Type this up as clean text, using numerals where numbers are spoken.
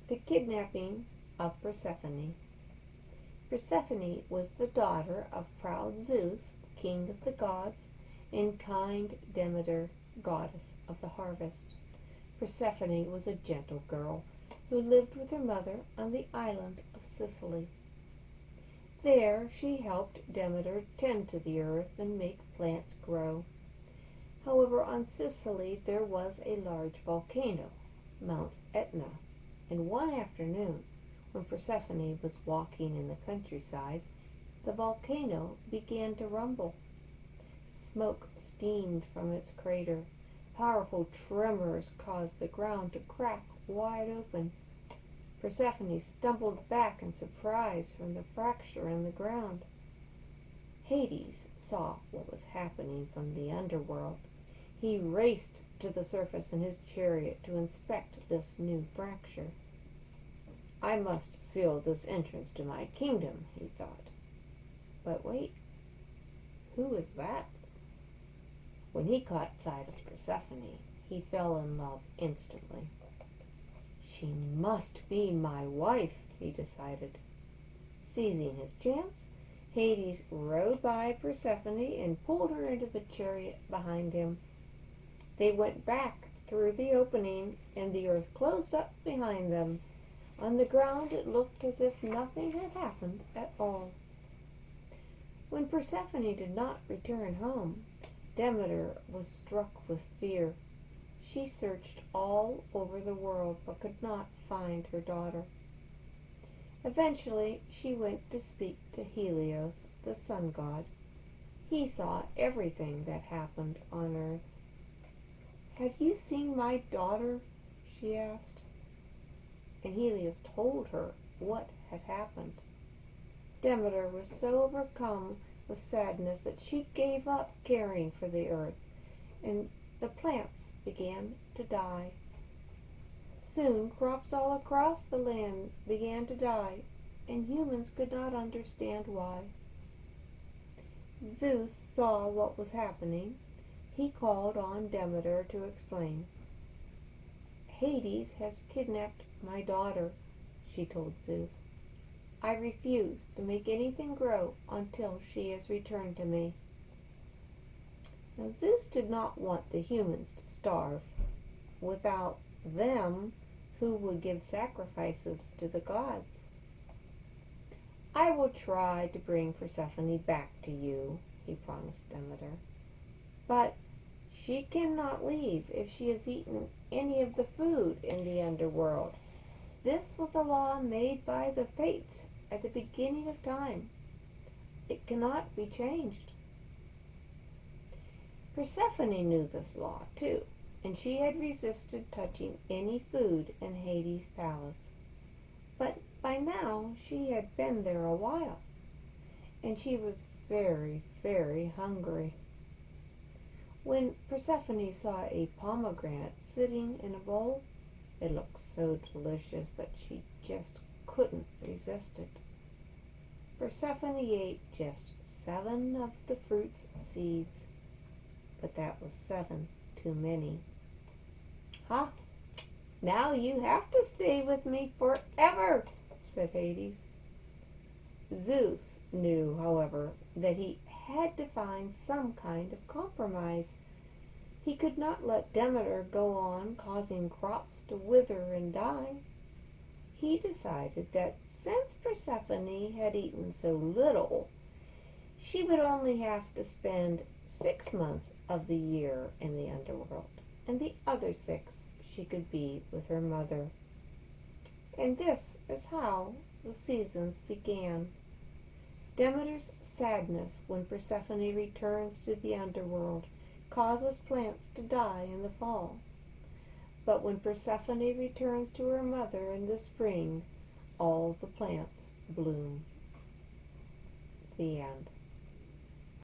The Kidnapping of Persephone. Persephone was the daughter of proud Zeus, king of the gods, and kind Demeter, goddess of the harvest. Persephone was a gentle girl who lived with her mother on the island of Sicily. There she helped Demeter tend to the earth and make plants grow. However, on Sicily there was a large volcano, Mount Etna, and one afternoon, when Persephone was walking in the countryside, the volcano began to rumble. Smoke steamed from its crater. Powerful tremors caused the ground to crack wide open. Persephone stumbled back in surprise from the fracture in the ground. Hades saw what was happening from the underworld. He raced to the surface in his chariot to inspect this new fracture. "I must seal this entrance to my kingdom," he thought. But wait, who is that? When he caught sight of Persephone, he fell in love instantly. "She must be my wife," he decided. Seizing his chance, Hades rode by Persephone and pulled her into the chariot behind him. They went back through the opening, and the earth closed up behind them. On the ground it looked as if nothing had happened at all. When Persephone did not return home, Demeter was struck with fear. She searched all over the world but could not find her daughter. Eventually she went to speak to Helios, the sun god. He saw everything that happened on earth. "Have you seen my daughter?" she asked. And Helios told her what had happened. Demeter was so overcome with sadness that she gave up caring for the earth, and the plants began to die. Soon crops all across the land began to die, and humans could not understand why. Zeus saw what was happening. He called on Demeter to explain. "Hades has kidnapped my daughter," she told Zeus. "I refuse to make anything grow until she is returned to me." Now Zeus did not want the humans to starve. Without them, who would give sacrifices to the gods? "I will try to bring Persephone back to you," he promised Demeter. "But she cannot leave if she has eaten any of the food in the underworld. This was a law made by the Fates at the beginning of time. It cannot be changed." Persephone knew this law, too, and she had resisted touching any food in Hades' palace. But by now she had been there a while, and she was very, very hungry. When Persephone saw a pomegranate sitting in a bowl, it looked so delicious that she just couldn't resist it. Persephone ate just 7 of the fruit's seeds, but that was 7 too many. "Ha! Now you have to stay with me forever," said Hades. Zeus knew, however, that he had to find some kind of compromise. He could not let Demeter go on causing crops to wither and die. He decided that since Persephone had eaten so little, she would only have to spend 6 months of the year in the underworld, and the other 6 she could be with her mother. And this is how the seasons began. Demeter's sadness when Persephone returns to the underworld causes plants to die in the fall. But when Persephone returns to her mother in the spring, all the plants bloom. The end.